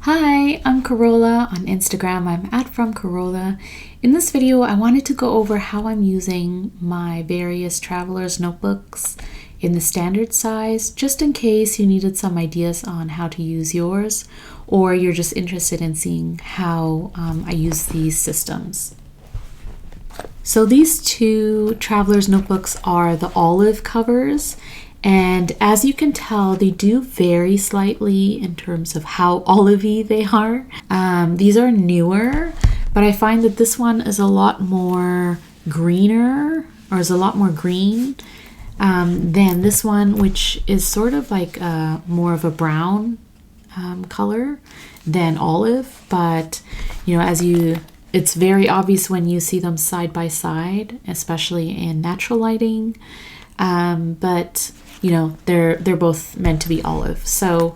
Hi, I'm Corolla. On Instagram, I'm @FromCorolla. In this video, I wanted to go over how I'm using my various traveler's notebooks in the standard size, just in case you needed some ideas on how to use yours, or you're just interested in seeing how I use these systems. So these two traveler's notebooks are the olive covers. And as you can tell, they do vary slightly in terms of how olivey they are. These are newer, but I find that this one is a lot more greener, or is a lot more green than this one, which is sort of like more of a brown color than olive. But you know, it's very obvious when you see them side by side, especially in natural lighting. But you know, they're both meant to be olive. So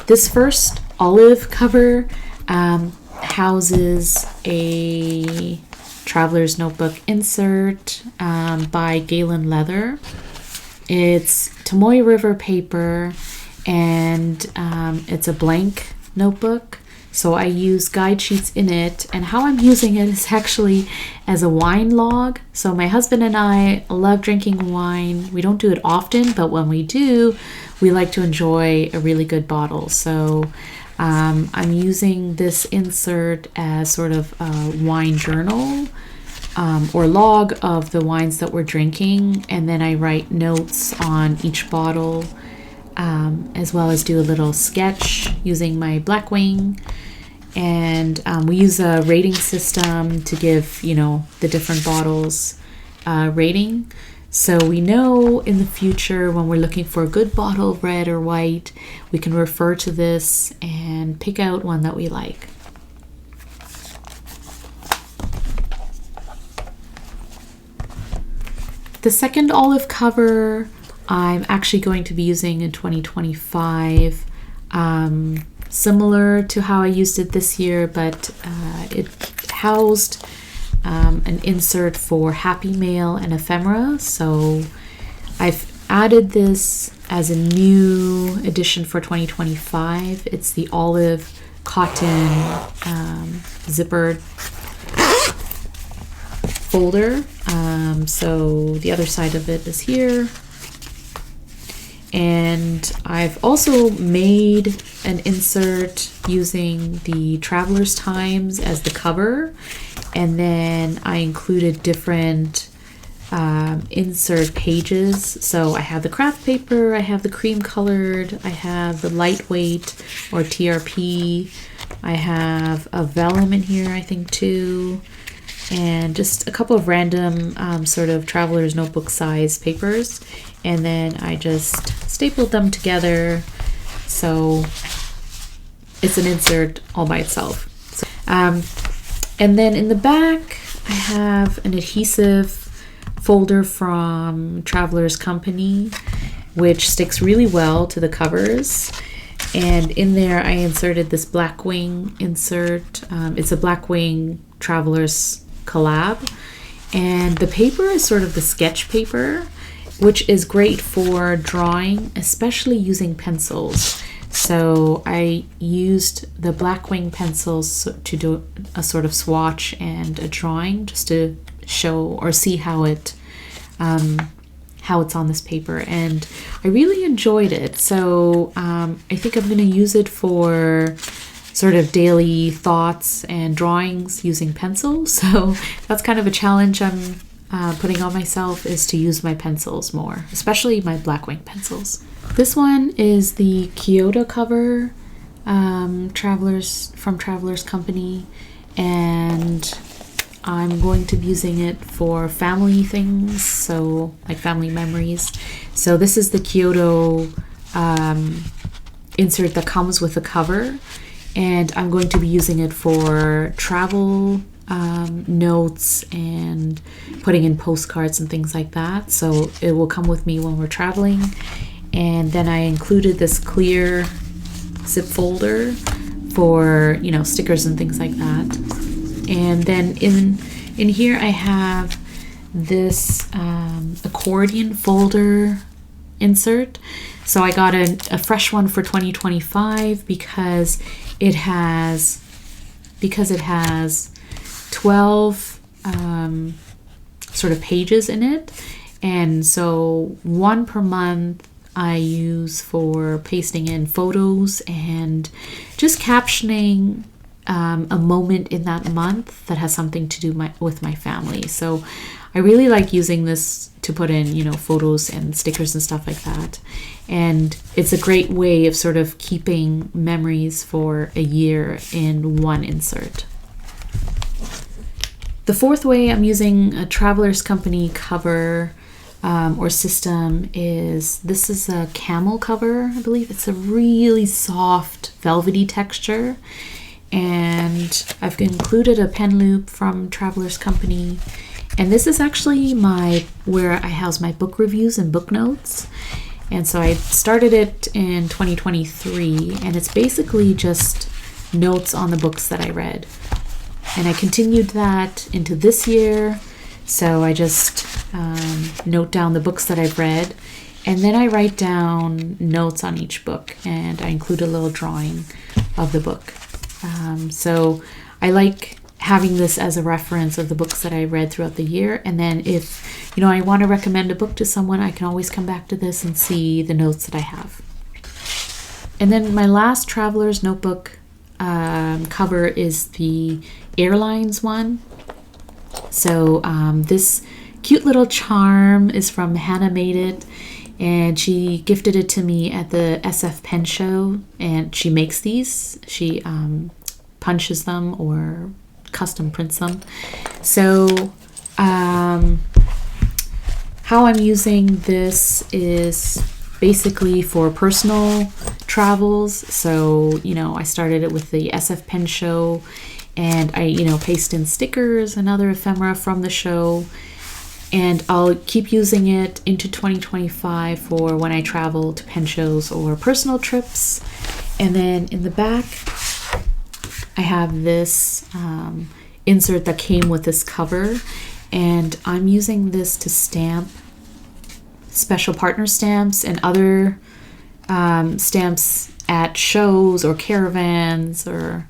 this first olive cover houses a traveler's notebook insert by Galen Leather. It's Tomoe River paper, and it's a blank notebook. So I use guide sheets in it, and how I'm using it is actually as a wine log. So my husband and I love drinking wine. We don't do it often, but when we do, we like to enjoy a really good bottle. So I'm using this insert as sort of a wine journal or log of the wines that we're drinking, and then I write notes on each bottle, as well as do a little sketch using my Blackwing. And we use a rating system to give, you know, the different bottles rating. So we know in the future when we're looking for a good bottle, red or white, we can refer to this and pick out one that we like. The second olive cover I'm actually going to be using in 2025, similar to how I used it this year, but it housed an insert for Happy Mail and ephemera. So I've added this as a new addition for 2025. It's the olive cotton zippered folder. So the other side of it is here. And I've also made an insert using the Traveler's Times as the cover, and then I included different insert pages. So I have the craft paper, I have the cream colored, I have the lightweight or TRP, I have a vellum in here I think too, and just a couple of random sort of traveler's notebook size papers, and then I just stapled them together so it's an insert all by itself. So, and then in the back I have an adhesive folder from Traveler's Company, which sticks really well to the covers. And in there I inserted this Blackwing insert. It's a Blackwing Traveler's collab, and the paper is sort of the sketch paper, which is great for drawing, especially using pencils. So I used the Blackwing pencils to do a sort of swatch and a drawing, just to show or see how it's on this paper, and I really enjoyed it. So I think I'm going to use it for sort of daily thoughts and drawings using pencils. So that's kind of a challenge I'm putting on myself, is to use my pencils more, especially my Blackwing pencils. This one is the Kyoto cover, from Traveler's Company, and I'm going to be using it for family things, so like family memories. So this is the Kyoto insert that comes with the cover, and I'm going to be using it for travel notes and putting in postcards and things like that. So it will come with me when we're traveling. And then I included this clear zip folder for, you know, stickers and things like that. And then in here I have this accordion folder insert. So I got a fresh one for 2025 because it has, because it has 12 sort of pages in it, and so one per month I use for pasting in photos and just captioning a moment in that month that has something to do with my family. So I really like using this to put in, you know, photos and stickers and stuff like that. And it's a great way of sort of keeping memories for a year in one insert. The fourth way I'm using a Traveler's Company cover or system is, this is a camel cover, I believe. It's a really soft, velvety texture. And I've included a pen loop from Traveler's Company. And this is actually where I house my book reviews and book notes. And so I started it in 2023, and it's basically just notes on the books that I read. And I continued that into this year. So I just note down the books that I've read, and then I write down notes on each book, and I include a little drawing of the book. So I like having this as a reference of the books that I read throughout the year. And then if, you know, I want to recommend a book to someone, I can always come back to this and see the notes that I have. And then my last Traveler's Notebook cover is the Airlines one. So this cute little charm is from Hannah Made It, and she gifted it to me at the SF Pen Show, and she makes these. She punches them or custom prints them. So how I'm using this is basically for personal travels. So, you know, I started it with the SF Pen Show, and I, you know, paste in stickers and other ephemera from the show. And I'll keep using it into 2025 for when I travel to pen shows or personal trips. And then in the back, I have this insert that came with this cover. And I'm using this to stamp special partner stamps and other stamps at shows or caravans or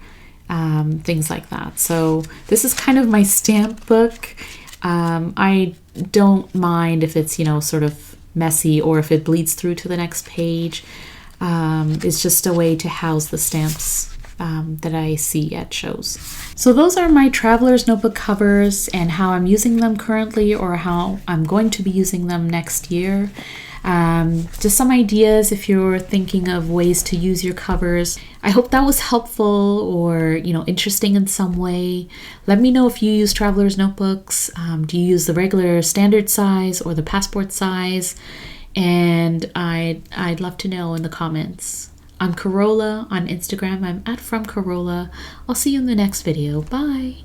things like that. So this is kind of my stamp book. I don't mind if it's, you know, sort of messy or if it bleeds through to the next page. It's just a way to house the stamps that I see at shows. So those are my Traveler's Notebook covers and how I'm using them currently or how I'm going to be using them next year. Just some ideas if you're thinking of ways to use your covers. I hope that was helpful or, you know, interesting in some way. Let me know if you use Traveler's Notebooks. Do you use the regular standard size or the passport size? And I'd love to know in the comments. I'm Corolla on Instagram. I'm @FromCorolla. I'll see you in the next video. Bye.